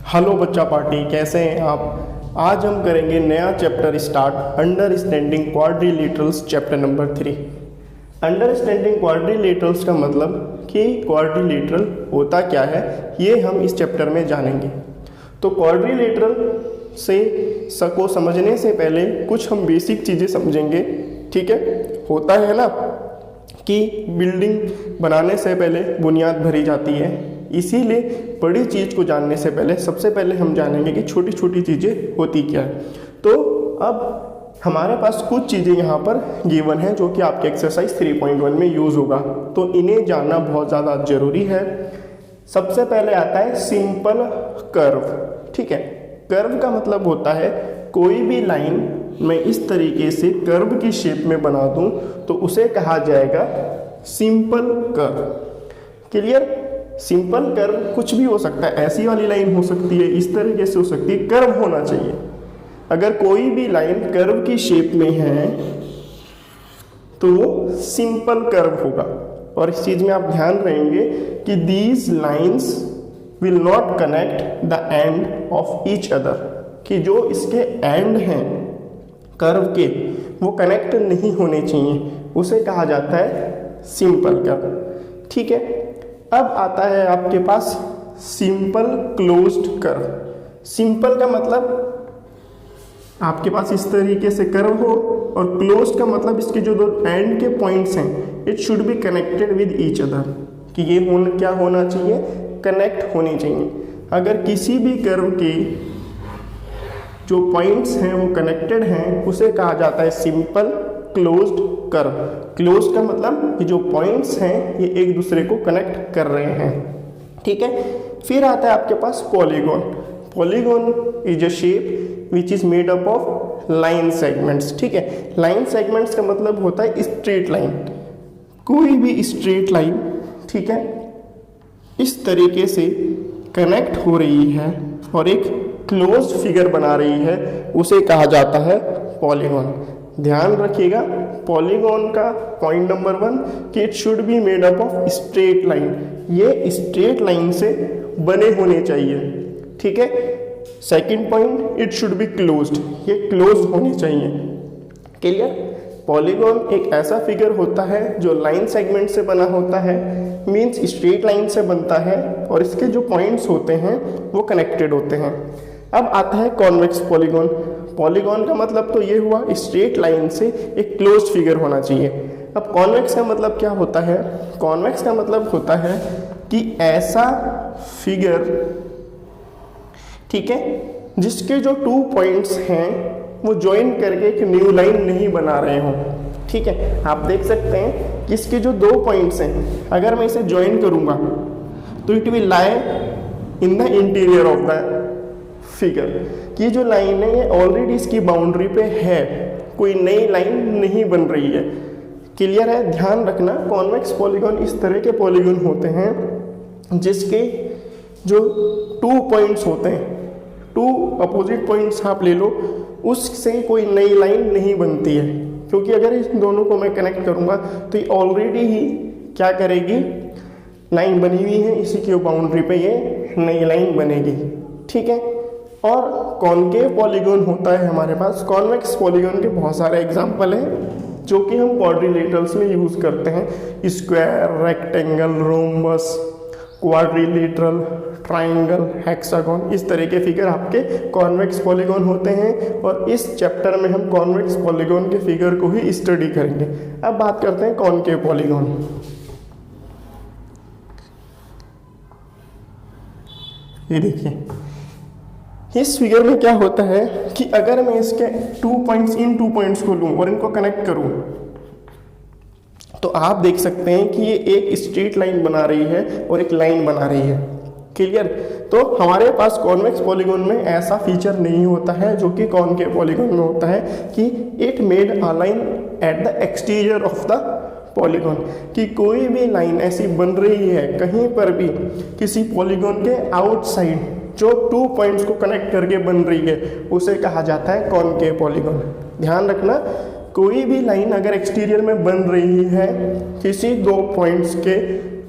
Hello बच्चा party, कैसे हैं आप। आज हम करेंगे नया chapter start, understanding quadrilaterals, chapter number 3। Understanding quadrilaterals का मतलब कि क्वाड्रिलेटरल होता क्या है, ये हम इस चैप्टर में जानेंगे। तो क्वाड्रिलेटरल को समझने से पहले कुछ हम बेसिक चीज़ें समझेंगे। ठीक है, होता है ना कि बिल्डिंग बनाने से पहले बुनियाद भरी जाती है, इसीलिए बड़ी चीज़ को जानने से पहले सबसे पहले हम जानेंगे कि छोटी छोटी चीज़ें होती क्या है। तो अब हमारे पास कुछ चीज़ें यहाँ पर गिवन है जो कि आपके एक्सरसाइज 3.1 में यूज़ होगा, तो इन्हें जानना बहुत ज़्यादा ज़रूरी है। सबसे पहले आता है सिंपल कर्व। ठीक है, कर्व का मतलब होता है कोई भी लाइन मैं इस तरीके से कर्व की शेप में बना दूं तो उसे कहा जाएगा simple curve. Clear. Simple curve कुछ भी हो सकता है, ऐसी वाली लाइन हो सकती है, इस तरीके से हो सकती है, कर्व होना चाहिए। अगर कोई भी लाइन कर्व की शेप में है तो वो सिंपल कर्व होगा। और इस चीज़ में आप ध्यान रहेंगे कि these lines will not connect the end of each other, कि जो इसके एंड हैं कर्व के वो कनेक्ट नहीं होने चाहिए, उसे कहा जाता है सिंपल कर्व। ठीक है, अब आता है आपके पास सिंपल क्लोज्ड कर्व। सिंपल का मतलब आपके पास इस तरीके से कर्व हो, और क्लोज्ड का मतलब इसके जो दो एंड के पॉइंट्स हैं it should be connected with each other, कि ये क्या होना चाहिए, कनेक्ट होनी चाहिए। अगर किसी भी कर्व के जो पॉइंट्स हैं वो कनेक्टेड हैं उसे कहा जाता है सिंपल क्लोज्ड कर्व। क्लोज्ड का मतलब ये जो पॉइंट्स हैं ये एक दूसरे को कनेक्ट कर रहे हैं। ठीक है, फिर आता है आपके पास polygon. Polygon is a shape which is made up of line segments. ठीक है, लाइन सेगमेंट्स का मतलब होता है स्ट्रेट लाइन। कोई भी स्ट्रेट लाइन, ठीक है, इस तरीके से कनेक्ट हो रही है और एक क्लोज फिगर बना रही है, उसे कहा जाता है पॉलीगॉन। ध्यान रखिएगा, पॉलीगॉन का पॉइंट नंबर 1 कि it should be made up of straight line. ये स्ट्रेट लाइन से बने होने चाहिए। ठीक है, second point it should be closed, ये क्लोज होने चाहिए। क्लियर। पॉलीगॉन एक ऐसा फिगर होता है जो लाइन सेगमेंट से बना होता है, मीन्स स्ट्रेट लाइन से बनता है, और इसके जो पॉइंट्स होते हैं वो कनेक्टेड होते हैं। अब आता है कॉन्वेक्स पॉलीगॉन। पॉलीगॉन का मतलब तो ये हुआ स्ट्रेट लाइन से एक क्लोज फिगर होना चाहिए। अब कॉन्वेक्स का मतलब क्या होता है, कॉन्वेक्स का मतलब होता है कि ऐसा फिगर, ठीक है, जिसके जो 2 पॉइंट्स हैं वो ज्वाइन करके एक न्यू लाइन नहीं बना रहे हों। ठीक है, आप देख सकते हैं कि इसके जो 2 पॉइंट्स हैं अगर मैं इसे ज्वाइन करूंगा तो it will lie in the interior of the figure, कि जो लाइन है ये ऑलरेडी इसकी बाउंड्री पे है, कोई नई लाइन नहीं बन रही है। क्लियर है। ध्यान रखना, कॉन्वेक्स पॉलीगॉन इस तरह के पॉलीगॉन होते हैं जिसके जो 2 पॉइंट्स होते हैं, 2 अपोजिट पॉइंट्स आप ले लो, उससे कोई नई लाइन नहीं बनती है, क्योंकि अगर इस दोनों को मैं कनेक्ट करूंगा तो ये ऑलरेडी ही क्या करेगी, लाइन बनी हुई है, इसी की बाउंड्री पे ये नई लाइन बनेगी। ठीक है। और कॉनकेव पॉलीगॉन होता है हमारे पास। कॉन्वेक्स पॉलीगॉन के बहुत सारे एग्जाम्पल हैं जो कि हम क्वाड्रिलेटरल्स में यूज़ करते हैं। Square, rectangle, rhombus, quadrilateral, triangle, hexagon, इस तरह के फिगर आपके कॉन्वेक्स पॉलीगॉन होते हैं, और इस चैप्टर में हम कॉन्वेक्स पॉलीगॉन के फिगर को ही स्टडी करेंगे। अब बात करते हैं कॉनकेव पॉलीगॉन। ये देखिए, इस फिगर में क्या होता है कि अगर मैं इसके 2 पॉइंट्स, इन 2 पॉइंट्स को लूं और इनको कनेक्ट करूं तो आप देख सकते हैं कि ये एक स्ट्रेट लाइन बना रही है और एक लाइन बना रही है। क्लियर। तो हमारे पास कॉन्वेक्स पॉलीगॉन में ऐसा फीचर नहीं होता है जो कि कॉनकेव पॉलीगॉन में होता है, कि it made a line at the exterior of the polygon, कि कोई भी लाइन ऐसी बन रही है कहीं पर भी किसी पॉलीगॉन के आउटसाइड जो 2 पॉइंट्स को कनेक्ट करके बन रही है उसे कहा जाता है कॉनकेव पॉलीगॉन। ध्यान रखना, कोई भी लाइन अगर एक्सटीरियर में बन रही है किसी 2 पॉइंट्स के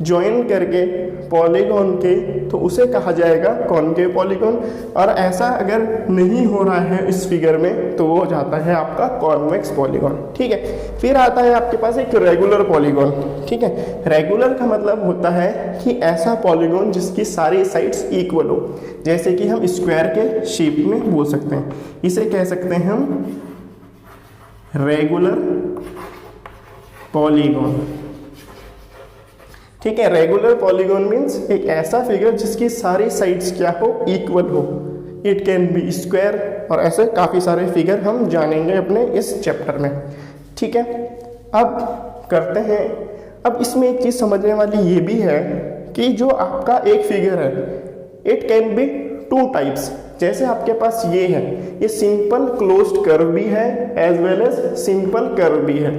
ज्वाइन करके पॉलीगॉन के तो उसे कहा जाएगा कॉनकेव पॉलीगॉन, और ऐसा अगर नहीं हो रहा है इस फिगर में तो वो हो जाता है आपका कॉन्वेक्स पॉलीगॉन। ठीक है, फिर आता है आपके पास एक रेगुलर पॉलीगॉन। ठीक है, रेगुलर का मतलब होता है कि ऐसा पॉलीगॉन जिसकी सारी साइड्स इक्वल हो, जैसे कि हम स्क्वायर के शेप में बोल सकते हैं, इसे कह सकते हैं हम रेगुलर पॉलीगॉन। ठीक है, रेगुलर पॉलीगॉन मीन्स एक ऐसा फिगर जिसकी सारी साइड्स क्या हो, इक्वल हो। इट कैन बी स्क्वायर, और ऐसे काफ़ी सारे फिगर हम जानेंगे अपने इस चैप्टर में। ठीक है, अब करते हैं, अब इसमें एक चीज़ समझने वाली ये भी है कि जो आपका एक फिगर है it can be two types. जैसे आपके पास ये है, ये सिंपल क्लोज्ड कर्व भी है as well as simple curve भी है,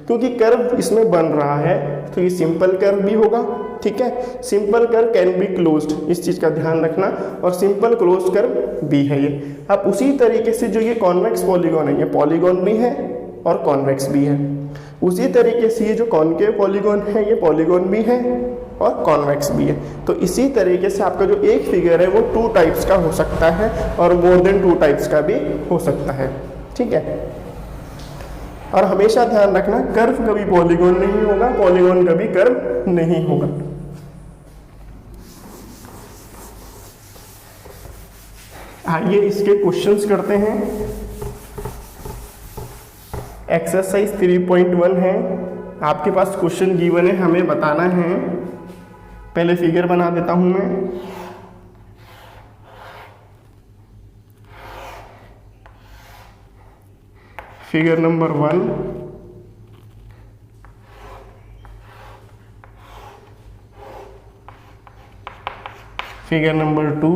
क्योंकि कर्व इसमें बन रहा है तो ये सिंपल कर्व भी होगा। ठीक है, simple curve can be closed, इस चीज़ का ध्यान रखना, और सिंपल क्लोज्ड कर्व भी है ये। अब उसी तरीके से जो ये कॉन्वेक्स पॉलीगॉन है, ये पॉलीगॉन भी है और कॉन्वेक्स भी है। उसी तरीके से ये जो कॉनकेव पॉलीगॉन है, ये पॉलीगॉन भी है और कॉन्वेक्स भी है। तो इसी तरीके से आपका जो एक फिगर है वो टू टाइप्स का हो सकता है और मोर देन टू टाइप्स का भी हो सकता है। ठीक है, और हमेशा ध्यान रखना कर्व कभी पॉलीगॉन नहीं होगा, पॉलीगॉन कभी कर्व नहीं होगा। आइए इसके क्वेश्चंस करते हैं। एक्सरसाइज 3.1 है, आपके पास क्वेश्चन गिवन है, हमें बताना है। पहले फिगर बना देता हूं मैं। Figure number 1, figure number 2,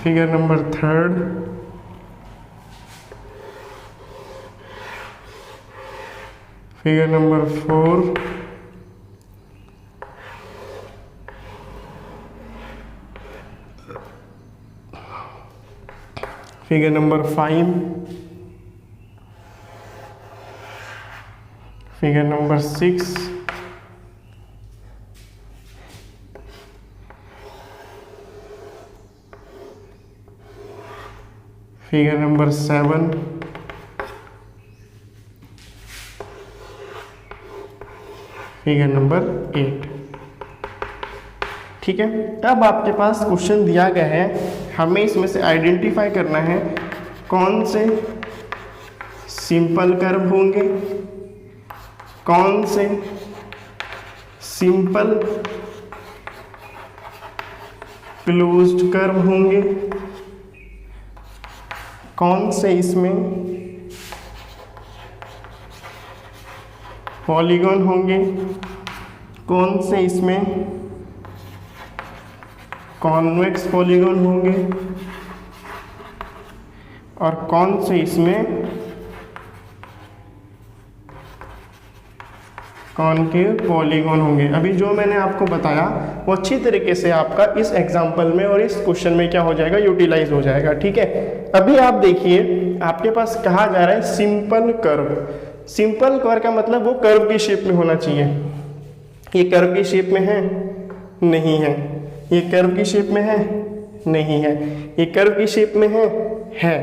figure number 3, figure number 4, figure number 5, figure number 6, figure number 7, figure number 8। ठीक है, अब आपके पास क्वेश्चन दिया गया है, हमें इसमें से आइडेंटिफाई करना है कौन से सिंपल कर्व होंगे, कौन से सिंपल क्लोज्ड कर्व होंगे, कौन से इसमें पॉलीगॉन होंगे, कौन से इसमें कॉन्वेक्स पॉलीगॉन होंगे, और कौन से इसमें कॉनकेव पॉलीगॉन होंगे। अभी जो मैंने आपको बताया वो अच्छी तरीके से आपका इस एग्जाम्पल में और इस क्वेश्चन में क्या हो जाएगा, यूटिलाइज हो जाएगा। ठीक है, अभी आप देखिए आपके पास कहा जा रहा है सिंपल कर्व। सिंपल कर्व का मतलब वो कर्व की शेप में होना चाहिए। ये कर्व की शेप में है, नहीं है। ये कर्व की शेप में है, नहीं है। ये कर्व की शेप में है।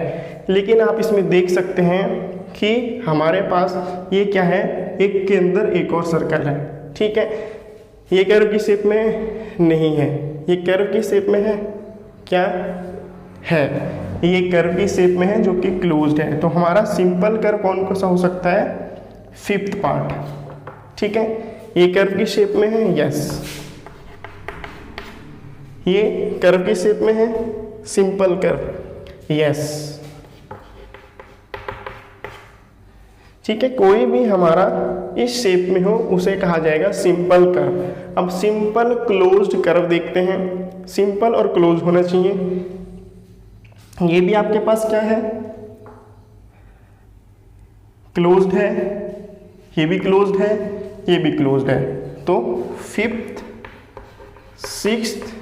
लेकिन आप इसमें देख सकते हैं कि हमारे पास ये क्या है, एक के अंदर एक और सर्कल है। ठीक है, ये कर्व की शेप में नहीं है, ये कर्व की शेप में है, क्या है, ये कर्व की शेप में है जो कि क्लोज्ड है। तो हमारा सिंपल कर्व कौन सा हो सकता है, फिफ्थ पार्ट। ठीक है, ये कर्व की शेप में है, यस, ये कर्व की शेप में है, सिंपल कर्व, यस। ठीक है, कोई भी हमारा इस शेप में हो उसे कहा जाएगा सिंपल कर्व। अब सिंपल क्लोज्ड कर्व देखते हैं, सिंपल और क्लोज होना चाहिए। ये भी आपके पास क्या है, क्लोज्ड है, ये भी क्लोज्ड है, ये भी क्लोज्ड है। तो फिफ्थ, सिक्स्थ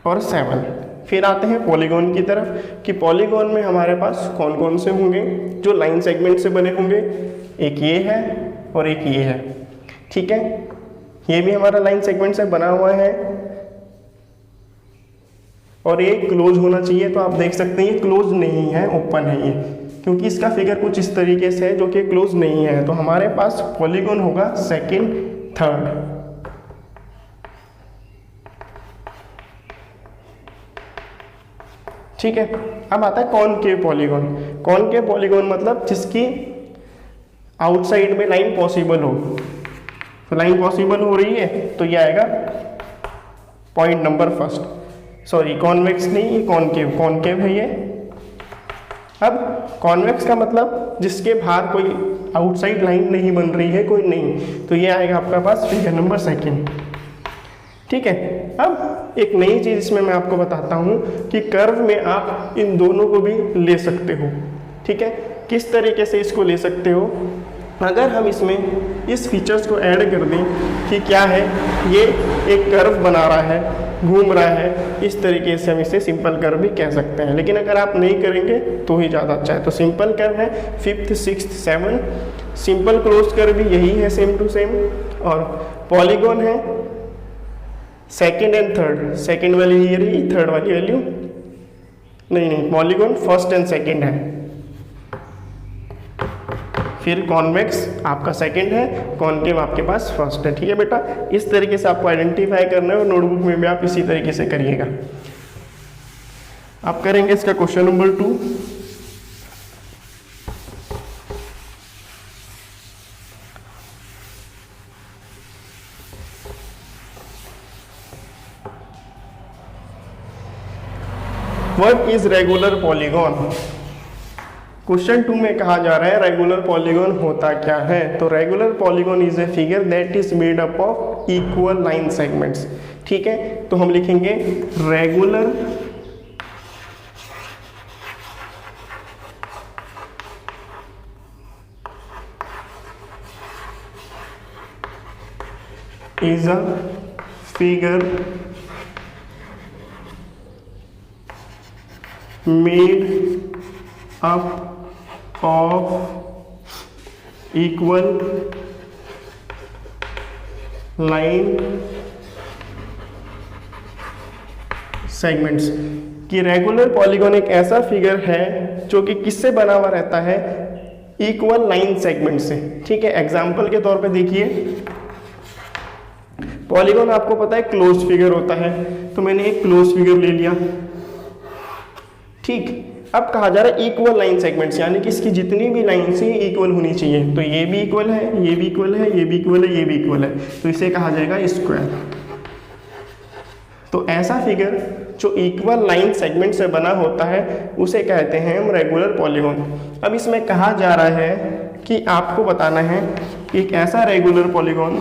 और 7, फिर आते हैं पॉलीगॉन की तरफ कि पॉलीगॉन में हमारे पास कौन कौन से होंगे जो लाइन सेगमेंट से बने होंगे। एक ये है और एक ये है, ठीक है, ये भी हमारा लाइन सेगमेंट से बना हुआ है और ये क्लोज होना चाहिए। तो आप देख सकते हैं ये क्लोज नहीं है, ओपन है ये, क्योंकि इसका फिगर कुछ इस तरीके से है जो कि क्लोज नहीं है। तो हमारे पास पॉलीगॉन होगा सेकंड, थर्ड। ठीक है, अब आता है कॉनकेव पॉलीगॉन। कॉनकेव पॉलीगॉन मतलब जिसकी आउटसाइड में लाइन पॉसिबल हो। तो लाइन पॉसिबल हो रही है तो ये आएगा point number first. Sorry, convex नहीं, ये कॉनकेव, कॉनकेव है ये। अब कॉन्वेक्स का मतलब जिसके बाहर कोई आउटसाइड लाइन नहीं बन रही है, कोई नहीं, तो ये आएगा आपका पास फिगर नंबर सेकंड। ठीक है, अब एक नई चीज़ इसमें मैं आपको बताता हूँ कि कर्व में आप इन दोनों को भी ले सकते हो। ठीक है, किस तरीके से इसको ले सकते हो, अगर हम इसमें इस फीचर्स को ऐड कर दें कि क्या है, ये एक कर्व बना रहा है, घूम रहा है, इस तरीके से हम इसे सिंपल कर्व भी कह सकते हैं। लेकिन अगर आप नहीं करेंगे तो ही ज़्यादा अच्छा है। तो सिंपल कर्व है 5th, 6th, 7, simple close curve भी यही है, सेम टू सेम। और पॉलीगॉन है सेकेंड एंड थर्ड, सेकेंड वाली ये रही, थर्ड वाली वैल्यू नहीं, पॉलीगॉन फर्स्ट एंड सेकेंड है। फिर कॉन्वेक्स आपका सेकंड है, कॉनकेव आपके पास फर्स्ट है। ठीक है बेटा, इस तरीके से आपको आइडेंटिफाई करना है और नोटबुक में भी आप इसी तरीके से करिएगा। आप करेंगे इसका question number 2। What is regular polygon. Question 2 में कहा जा रहा है रेगुलर पॉलीगॉन होता क्या है। तो regular polygon is a figure that is made up of equal line segments. ठीक है, तो हम लिखेंगे regular is a figure made up of equal line segments। कि रेगुलर पॉलीगॉन एक ऐसा फिगर है जो कि किससे बना हुआ रहता है, इक्वल लाइन सेगमेंट से। ठीक है, एग्जाम्पल के तौर पे देखिए, पॉलीगॉन आपको पता है क्लोज फिगर होता है, तो मैंने एक क्लोज फिगर ले लिया। ठीक, अब कहा जा रहा है इक्वल लाइन सेगमेंट्स, यानी कि इसकी जितनी भी लाइन से इक्वल होनी चाहिए। तो ये भी इक्वल है, ये भी इक्वल है, ये भी इक्वल है, ये भी इक्वल है, तो इसे कहा जाएगा स्क्वायर। तो ऐसा फिगर जो इक्वल लाइन सेगमेंट से बना होता है उसे कहते हैं हम रेगुलर पॉलीगॉन। अब इसमें कहा जा रहा है कि आपको बताना है एक ऐसा रेगुलर पॉलीगॉन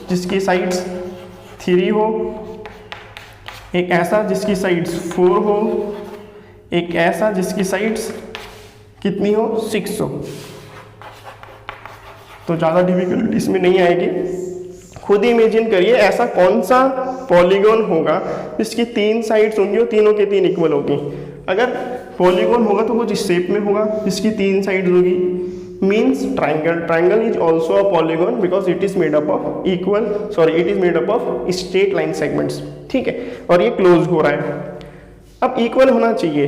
जिसकी साइड्स 3 हो, एक ऐसा जिसकी साइड्स 4 हो, एक ऐसा जिसकी साइड्स कितनी हो, 6 हो। तो ज़्यादा डिफिकल्टी इसमें नहीं आएगी। खुद इमेजिन करिए ऐसा कौन सा पॉलीगॉन होगा जिसकी 3 साइड्स होंगी और तीनों के 3 इक्वल होगी। अगर पॉलीगॉन होगा तो कुछ इस शेप में होगा जिसकी 3 साइड्स होगी, means triangle. Triangle is also a polygon because it is made up of it is made up of straight line segments. ठीक है, और ये क्लोज हो रहा है। अब इक्वल होना चाहिए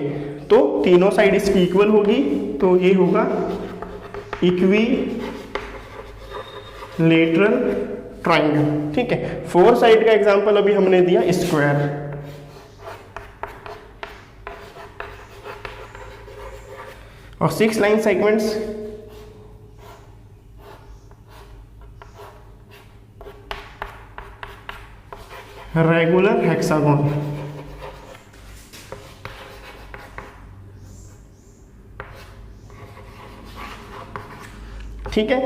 तो तीनों साइड इसकी इक्वल होगी, तो ये होगा इक्विलेटरल ट्राइंगल। ठीक है, 4 साइड का एग्जांपल अभी हमने दिया स्क्वायर। और 6 लाइन सेगमेंट्स रेगुलर हेक्सागोन। ठीक है,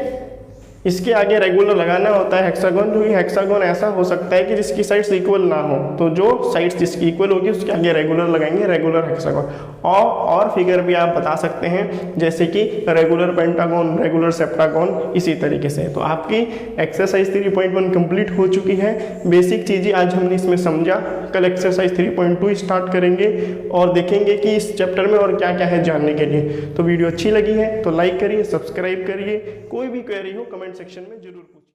इसके आगे रेगुलर लगाना होता है हेक्सागोन, क्योंकि हेक्सागोन ऐसा हो सकता है कि जिसकी साइड्स इक्वल ना हो, तो जो साइड्स जिसकी इक्वल होगी उसके आगे रेगुलर लगाएंगे, रेगुलर हेक्सागोन। और फिगर भी आप बता सकते हैं, जैसे कि रेगुलर पेंटागोन, रेगुलर सेप्टागोन, इसी तरीके से। तो आपकी एक्सरसाइज 3.1 कंप्लीट हो चुकी है। बेसिक चीज़ें आज हमने इसमें समझा। कल एक्सरसाइज 3.2 स्टार्ट करेंगे और देखेंगे कि इस चैप्टर में और क्या क्या है जानने के लिए। तो वीडियो अच्छी लगी है तो लाइक करिए, सब्सक्राइब करिए। कोई भी क्वेरी हो कमेंट सेक्शन में जरूर पूछिए।